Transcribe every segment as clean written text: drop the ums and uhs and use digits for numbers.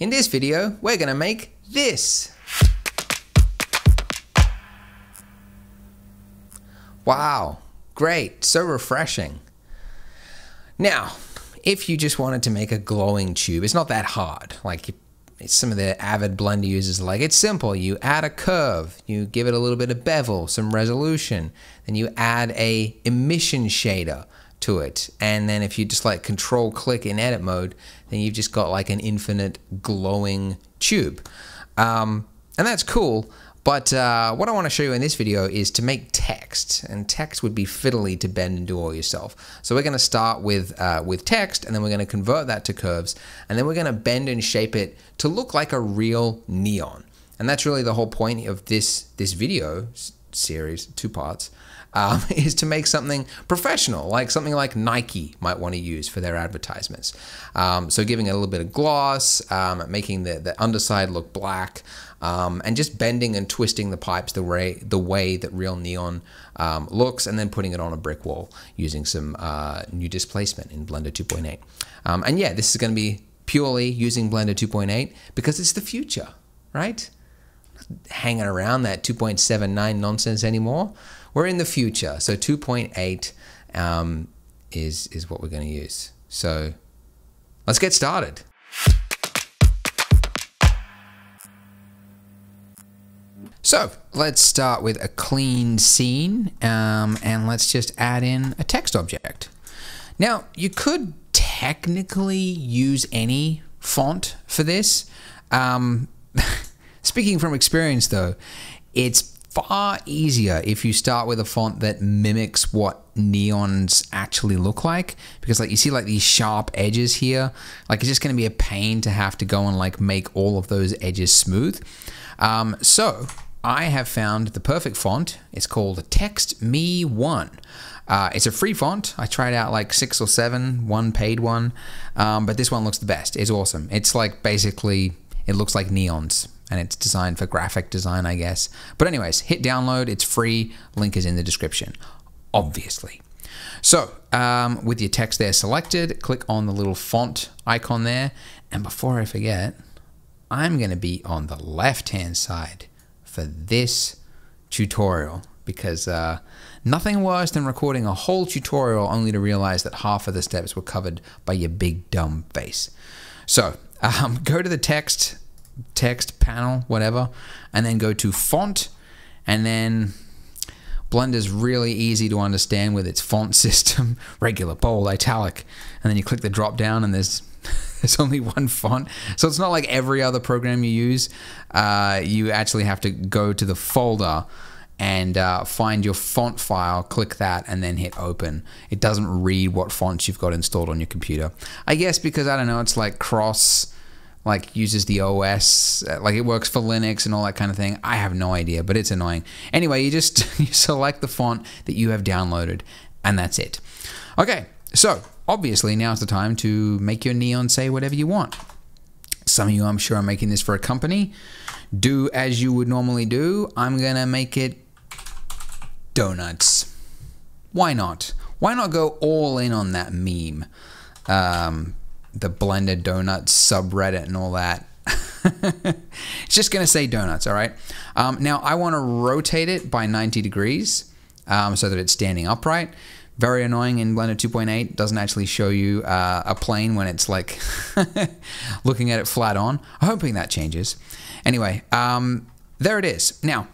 In this video, we're gonna make this. Wow, great, so refreshing. Now, if you just wanted to make a glowing tube, it's not that hard. Like some of the avid Blender users are like, it's simple. You add a curve, you give it a little bit of bevel, some resolution, then you add a emission shader to it. And then if you just like control click in edit mode, then you've just got like an infinite glowing tube. And that's cool. But what I want to show you in this video is to make text, and text would be fiddly to bend and do all yourself. So we're going to start with text, and then we're going to convert that to curves, and then we're going to bend and shape it to look like a real neon. And that's really the whole point of this video series, 2 parts, is to make something professional, like something like Nike might want to use for their advertisements. So giving it a little bit of gloss, making the underside look black, and just bending and twisting the pipes the way that real neon looks, and then putting it on a brick wall using some new displacement in Blender 2.8. And yeah, this is going to be purely using Blender 2.8 because it's the future, right? Hanging around that 2.79 nonsense anymore. We're in the future, so 2.8 is what we're going to use. So let's get started. So let's start with a clean scene, and let's just add in a text object. Now, you could technically use any font for this. Speaking from experience though, it's far easier if you start with a font that mimics what neons actually look like, because like you see like these sharp edges here, like it's just going to be a pain to have to go and like make all of those edges smooth. So I have found the perfect font. It's called TextMe1. It's a free font. I tried out like 6 or 7, one paid one, but this one looks the best. It's awesome. It's like basically, it looks like neons, and it's designed for graphic design, I guess. But anyways, hit download. It's free. Link is in the description, obviously. So with your text there selected, click on the little font icon there. And before I forget, I'm going to be on the left-hand side for this tutorial, because nothing worse than recording a whole tutorial only to realize that half of the steps were covered by your big dumb face. So go to the text panel, whatever, and then go to font, and then Blender's really easy to understand with its font system, regular, bold, italic, and then you click the drop down and there's only one font. So it's not like every other program you use. You actually have to go to the folder and find your font file, click that, and then hit open. It doesn't read what fonts you've got installed on your computer. I guess because, I don't know, it's like like uses the OS, like it works for Linux and all that kind of thing. I have no idea, but it's annoying. Anyway, you select the font that you have downloaded, and that's it. Okay, so obviously now's the time to make your neon say whatever you want. Some of you, I'm sure, are making this for a company. Do as you would normally do. I'm gonna make it donuts. Why not? Why not go all in on that meme? The Blender Donuts subreddit and all that. It's just gonna say donuts, all right? Now I wanna rotate it by 90 degrees so that it's standing upright. Very annoying in Blender 2.8, doesn't actually show you a plane when it's like looking at it flat on. I'm hoping that changes. Anyway, there it is. Now,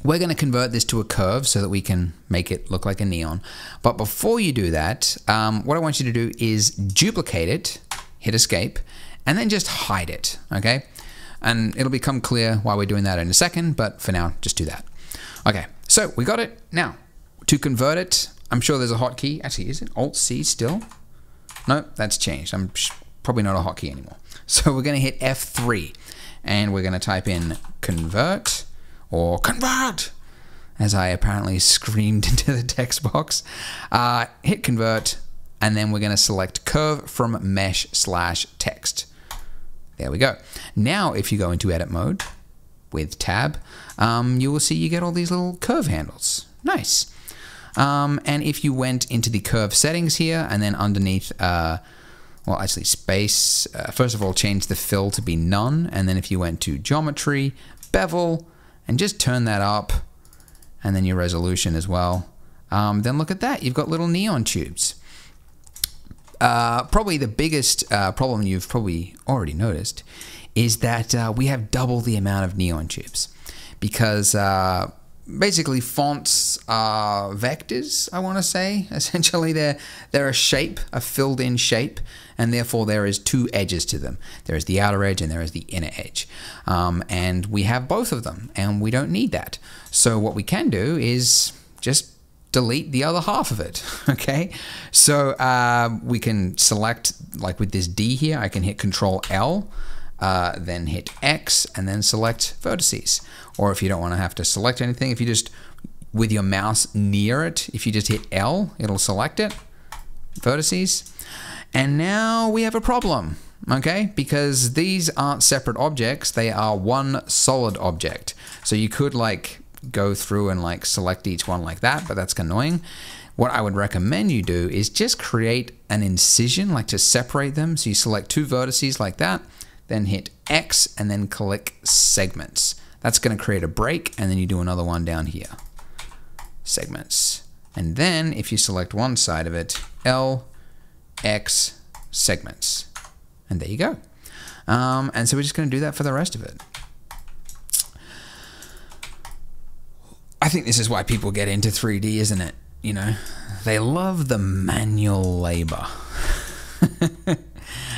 we're going to convert this to a curve so that we can make it look like a neon. But before you do that, what I want you to do is duplicate it, hit escape, and then just hide it, okay? And it'll become clear why we're doing that in a second, but for now, just do that. Okay, so we got it. Now, to convert it, I'm sure there's a hotkey. Actually, is it Alt-C still? No, that's changed. I'm probably not a hotkey anymore. So we're going to hit F3, and we're going to type in convert, or convert, as I apparently screamed into the text box. Hit convert, and then we're going to select curve from mesh/text. There we go. Now, if you go into edit mode with tab, you will see you get all these little curve handles. Nice. And if you went into the curve settings here, and then underneath well, actually space, first of all, change the fill to be none. And then if you went to geometry, bevel, and just turn that up, and then your resolution as well, then look at that. You've got little neon tubes. Probably the biggest problem you've probably already noticed is that we have double the amount of neon tubes, because basically fonts are vectors, I want to say. Essentially they're a shape, a filled in shape, and therefore there is two edges to them. There is the outer edge and there is the inner edge, and we have both of them, and we don't need that. So what we can do is just delete the other half of it. Okay, so we can select, like with this D here, I can hit Control L, then hit X, and then select vertices. Or if you don't want to have to select anything, if you just, with your mouse near it, if you just hit L, it'll select it, vertices. And now we have a problem, okay? Because these aren't separate objects, they are one solid object. So you could like go through and like select each one like that, but that's annoying. What I would recommend you do is just create an incision, like to separate them. So you select two vertices like that, then hit X and then click segments. That's going to create a break, and then you do another one down here, segments. And then if you select one side of it, L, X, segments. And there you go. And so we're just going to do that for the rest of it. I think this is why people get into 3D, isn't it? You know, they love the manual labor. And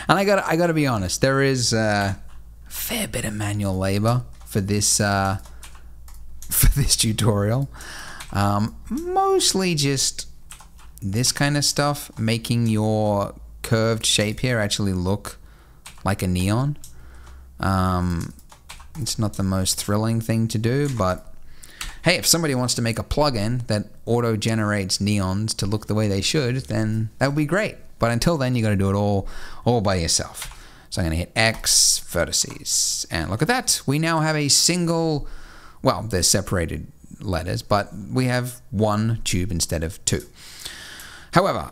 I gotta be honest, there is a fair bit of manual labor for this tutorial. Mostly just this kind of stuff, making your curved shape here actually look like a neon. It's not the most thrilling thing to do, but hey, if somebody wants to make a plugin that auto-generates neons to look the way they should, then that would be great. But until then, you got to do it all by yourself. So I'm going to hit X, vertices, and look at that. We now have a single, well, they're separated letters, but we have one tube instead of two. However,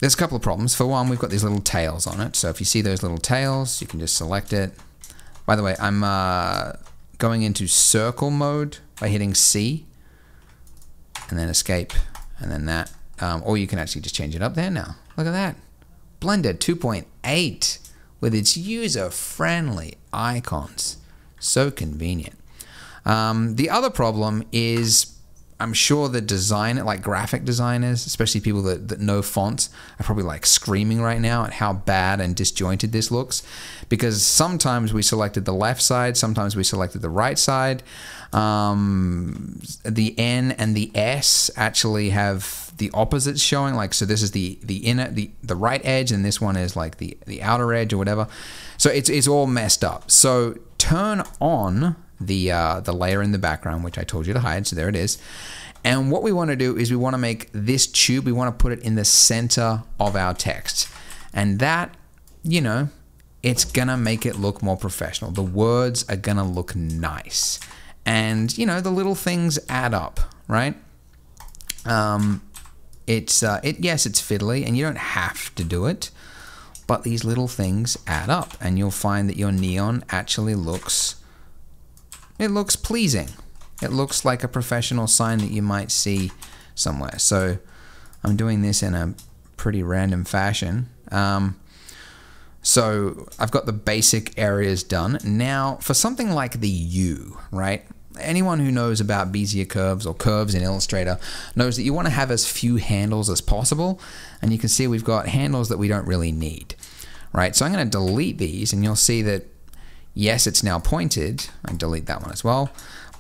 there's a couple of problems. For one, we've got these little tails on it. So if you see those little tails, you can just select it. By the way, I'm going into circle mode by hitting C, and then escape, and then that. Or you can actually just change it up there now. Look at that. Blender 2.8 with its user-friendly icons. So convenient. The other problem is, I'm sure the designer, like graphic designers, especially people that know fonts, are probably like screaming right now at how bad and disjointed this looks. Because sometimes we selected the left side, sometimes we selected the right side. The N and the S actually have the opposites showing, like, so this is the inner, the right edge, and this one is like the outer edge or whatever. So it's all messed up. So turn on the layer in the background, which I told you to hide, so there it is. And what we want to do is we want to make this tube, we want to put it in the center of our text. And that, you know, it's gonna make it look more professional. The words are gonna look nice. And, you know, the little things add up, right? Yes, it's fiddly, and you don't have to do it, but these little things add up, and you'll find that your neon actually looks pleasing. It looks like a professional sign that you might see somewhere. So I'm doing this in a pretty random fashion. So I've got the basic areas done. Now for something like the U, right? Anyone who knows about Bezier curves or curves in Illustrator knows that you want to have as few handles as possible. And you can see we've got handles that we don't really need, right? So I'm going to delete these, and you'll see that, yes, it's now pointed. I can delete that one as well.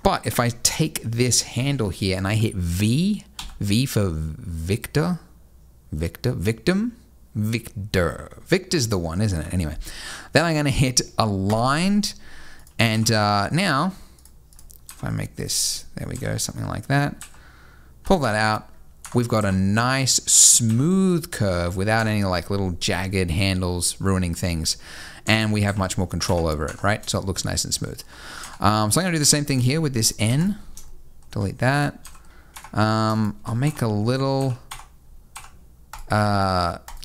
But if I take this handle here and I hit V, V for Victor, victim, Victor. Victor's the one, isn't it? Anyway, then I'm going to hit aligned, and now if I make this, there we go, something like that, pull that out, we've got a nice smooth curve without any like little jagged handles ruining things, and we have much more control over it, right? So it looks nice and smooth. So I'm going to do the same thing here with this N. Delete that. I'll make a little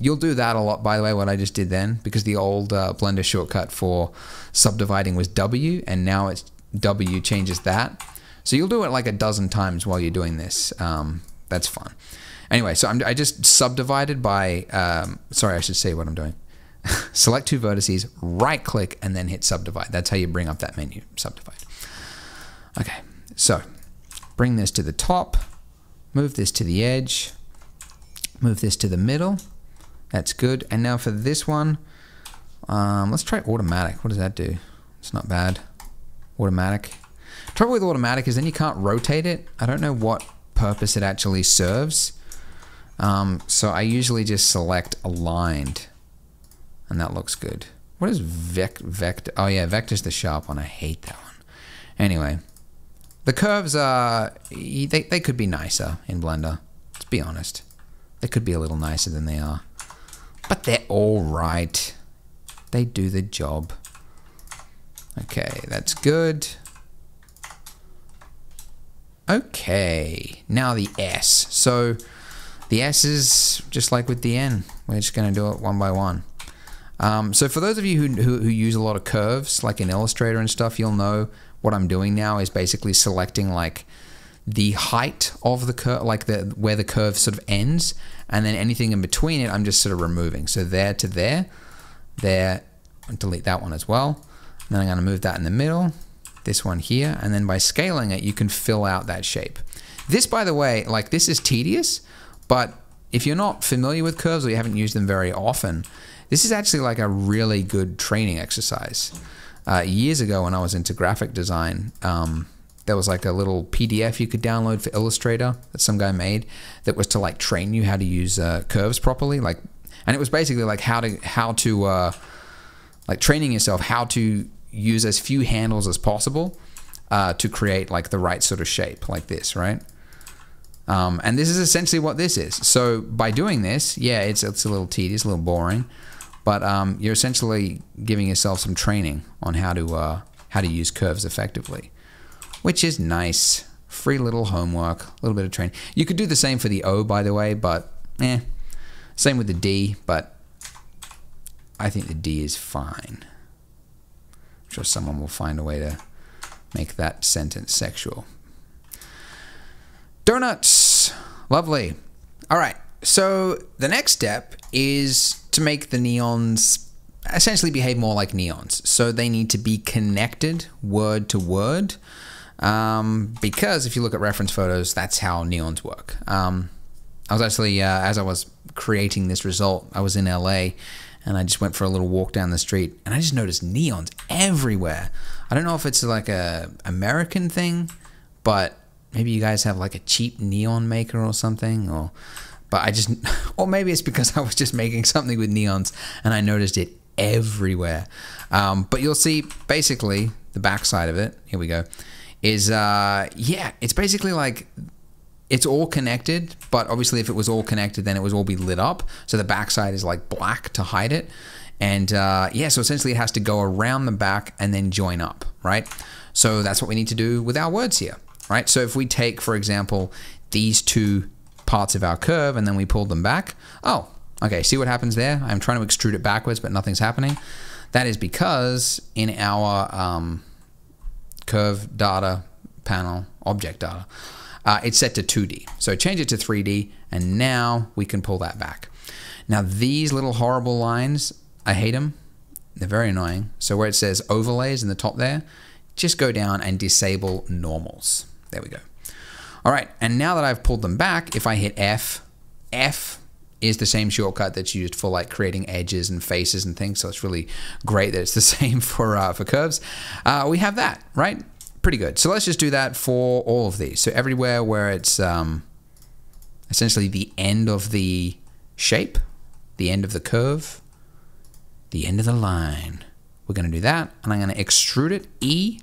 You'll do that a lot, by the way, what I just did then, because the old Blender shortcut for subdividing was W, and now it's W changes that. So you'll do it like a dozen times while you're doing this. That's fun. Anyway, so I just subdivided by, sorry, I should say what I'm doing. Select two vertices, right click, and then hit subdivide. That's how you bring up that menu, subdivide. Okay, so bring this to the top, move this to the edge, move this to the middle. That's good. And now for this one, let's try automatic. What does that do? It's not bad. Automatic. Trouble with automatic is then you can't rotate it. I don't know what purpose it actually serves. So I usually just select aligned, and that looks good. What is vector? Oh yeah, vector's the sharp one. I hate that one. Anyway, the curves are, they could be nicer in Blender. Let's be honest. They could be a little nicer than they are. But they're all right. They do the job. Okay, that's good. Okay, now the S. So the S is just like with the N. We're just going to do it one by one. So for those of you who use a lot of curves, like in Illustrator and stuff, you'll know what I'm doing now is basically selecting like the height of the curve, like where the curve sort of ends, and then anything in between it, I'm just sort of removing. So there to there, there, delete that one as well. And then I'm going to move that in the middle, this one here, and then by scaling it, you can fill out that shape. This, by the way, like this is tedious, but if you're not familiar with curves or you haven't used them very often, this is actually like a really good training exercise. Years ago when I was into graphic design, there was like a little PDF you could download for Illustrator that some guy made that was to like train you how to use curves properly. Like, and it was basically like how to like training yourself how to use as few handles as possible to create like the right sort of shape like this, right? And this is essentially what this is. So by doing this, yeah, it's a little tedious, a little boring, but you're essentially giving yourself some training on how to use curves effectively, which is nice. Free little homework, a little bit of training. You could do the same for the O, by the way, but same with the D, but I think the D is fine. I'm sure someone will find a way to make that sentence sexual. Donuts. Lovely. All right. So the next step is to make the neons essentially behave more like neons. So they need to be connected word to word. Because if you look at reference photos, that's how neons work. I was actually, as I was creating this result, I was in LA and I just went for a little walk down the street and I just noticed neons everywhere. I don't know if it's like a American thing, but maybe you guys have like a cheap neon maker or something, or maybe it's because I was just making something with neons and I noticed it everywhere. But you'll see basically the backside of it, here we go, is, yeah, it's basically like it's all connected, but obviously if it was all connected, then it would all be lit up. So the backside is like black to hide it. And yeah, so essentially it has to go around the back and then join up, right? So that's what we need to do with our words here, right? So if we take, for example, these two parts of our curve and then we pull them back. Oh, okay, see what happens there? I'm trying to extrude it backwards, but nothing's happening. That is because in our curve data panel, object data, it's set to 2D. So change it to 3D, and now we can pull that back. Now these little horrible lines, I hate them. They're very annoying. So where it says overlays in the top there, just go down and disable normals. There we go. All right, and now that I've pulled them back, if I hit F, F is the same shortcut that's used for like creating edges and faces and things. So it's really great that it's the same for curves. We have that, right? Pretty good. So let's just do that for all of these. So everywhere where it's essentially the end of the shape, the end of the curve, the end of the line, we're going to do that. And I'm going to extrude it, E,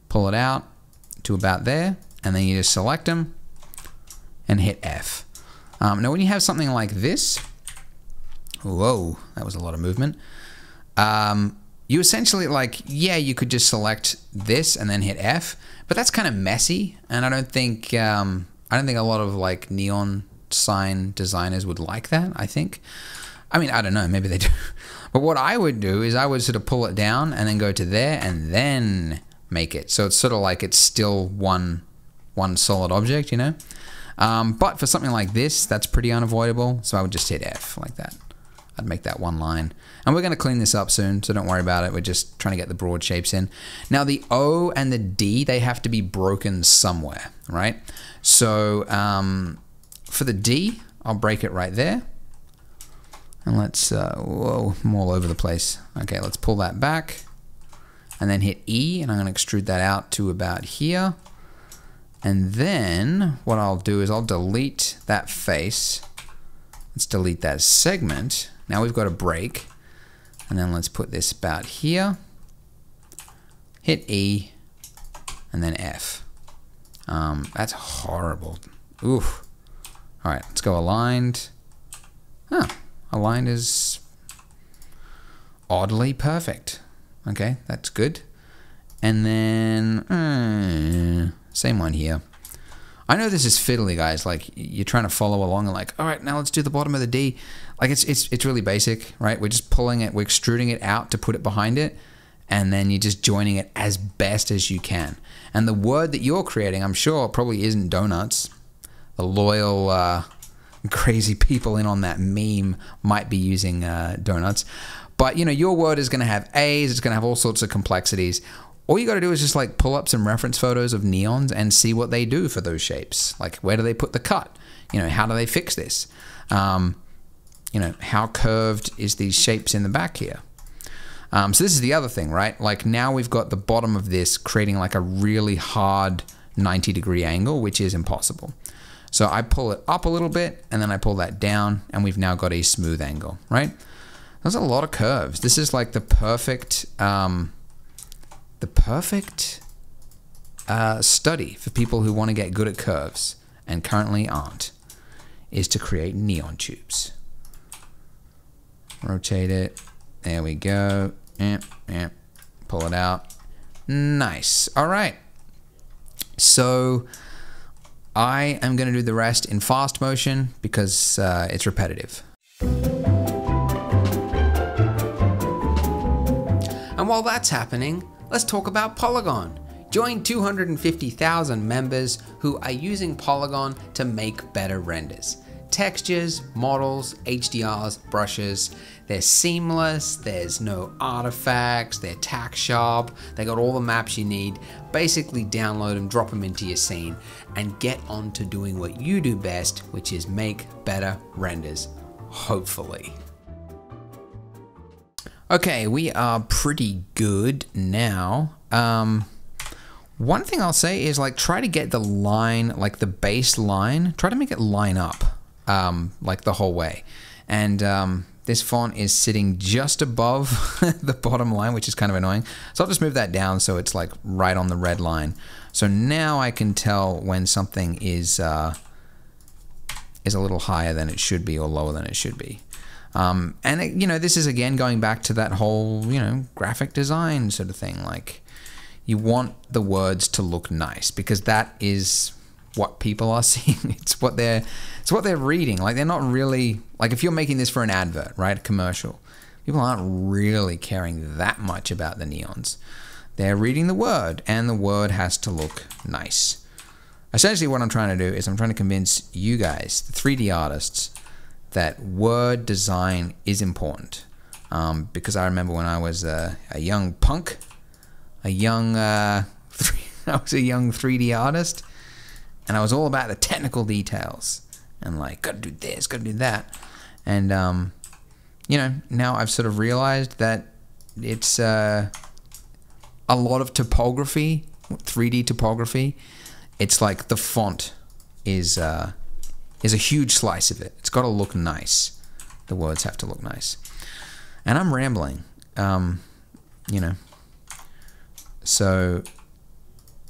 pull it out to about there, and then you just select them and hit F. Now when you have something like this, whoa, that was a lot of movement. You essentially like, yeah, you could just select this and then hit F, but that's kind of messy, and I don't think a lot of like neon sign designers would like that, I think. I mean, I don't know, maybe they do. But what I would do is I would sort of pull it down and then go to there and then make it. So it's sort of like it's still one solid object, you know? But for something like this, that's pretty unavoidable. So I would just hit F like that. I'd make that one line. And we're going to clean this up soon, so don't worry about it. We're just trying to get the broad shapes in. Now the O and the D, they have to be broken somewhere, right? So for the D, I'll break it right there. And let's, whoa, I'm all over the place. Okay, let's pull that back and then hit E, and I'm gonna extrude that out to about here. And then what I'll do is I'll delete that face. Let's delete that segment. Now we've got a break. And then let's put this about here. Hit E, and then F. That's horrible. Oof. All right, let's go aligned. Huh. Aligned is oddly perfect. Okay, that's good. And then same one here. I know this is fiddly, guys. Like you're trying to follow along and like, all right, now let's do the bottom of the D. Like it's really basic, right? We're just pulling it, we're extruding it out to put it behind it, and then you're just joining it as best as you can. And the word that you're creating, I'm sure, probably isn't donuts. The loyal crazy people in on that meme might be using donuts, but you know, your word is going to have A's, it's going to have all sorts of complexities. All you got to do is just like pull up some reference photos of neons and see what they do for those shapes. Like where do they put the cut? You know, how do they fix this? You know, how curved is these shapes in the back here? So this is the other thing, right? Like now we've got the bottom of this creating like a really hard 90-degree angle, which is impossible. So I pull it up a little bit and then I pull that down and we've now got a smooth angle, right? There's a lot of curves. This is like the perfect study for people who want to get good at curves and currently aren't, is to create neon tubes. Rotate it. There we go. Pull it out. Nice. All right. So I am going to do the rest in fast motion because it's repetitive. And while that's happening, let's talk about Polygon. Join 250,000 members who are using Polygon to make better renders. Textures, models, HDRs, brushes, they're seamless, there's no artifacts, they're tack sharp, they got all the maps you need. Basically download them, drop them into your scene, and get on to doing what you do best, which is make better renders, hopefully. Okay, we are pretty good now. One thing I'll say is like try to get the line, like the base line, try to make it line up like the whole way. And this font is sitting just above the bottom line, which is kind of annoying. So I'll just move that down so it's like right on the red line. So now I can tell when something is a little higher than it should be or lower than it should be. And it, you know, this is again going back to that whole, you know, graphic design sort of thing. Like you want the words to look nice because that is what people are seeing. It's what they're reading. Like they're not really, like if you're making this for an advert, right, a commercial, people aren't really caring that much about the neons. They're reading the word and the word has to look nice. Essentially what I'm trying to do is I'm trying to convince you guys, the 3D artists, that word design is important. Because I remember when I was a young punk, I was a young 3D artist, and I was all about the technical details and like gotta do this, gotta do that. And you know, now I've sort of realized that it's a lot of topography, 3D topography. It's like the font is a huge slice of it. It's got to look nice. The words have to look nice. And I'm rambling, you know. So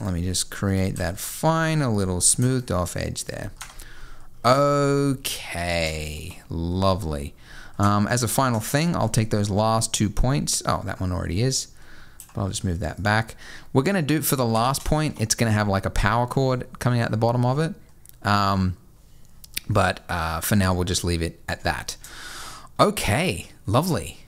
let me just create that final little smoothed off edge there. Okay, lovely. As a final thing, I'll take those last 2 points. Oh, that one already is. But I'll just move that back. We're going to do, for the last point, it's going to have like a power cord coming out the bottom of it. But for now, we'll just leave it at that. Okay, lovely.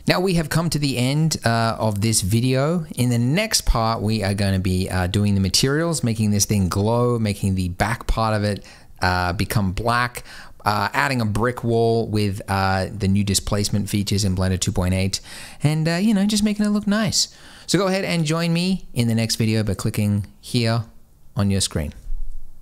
Now we have come to the end of this video. In the next part, we are going to be doing the materials, making this thing glow, making the back part of it become black, adding a brick wall with the new displacement features in Blender 2.8, and you know, just making it look nice. So go ahead and join me in the next video by clicking here on your screen.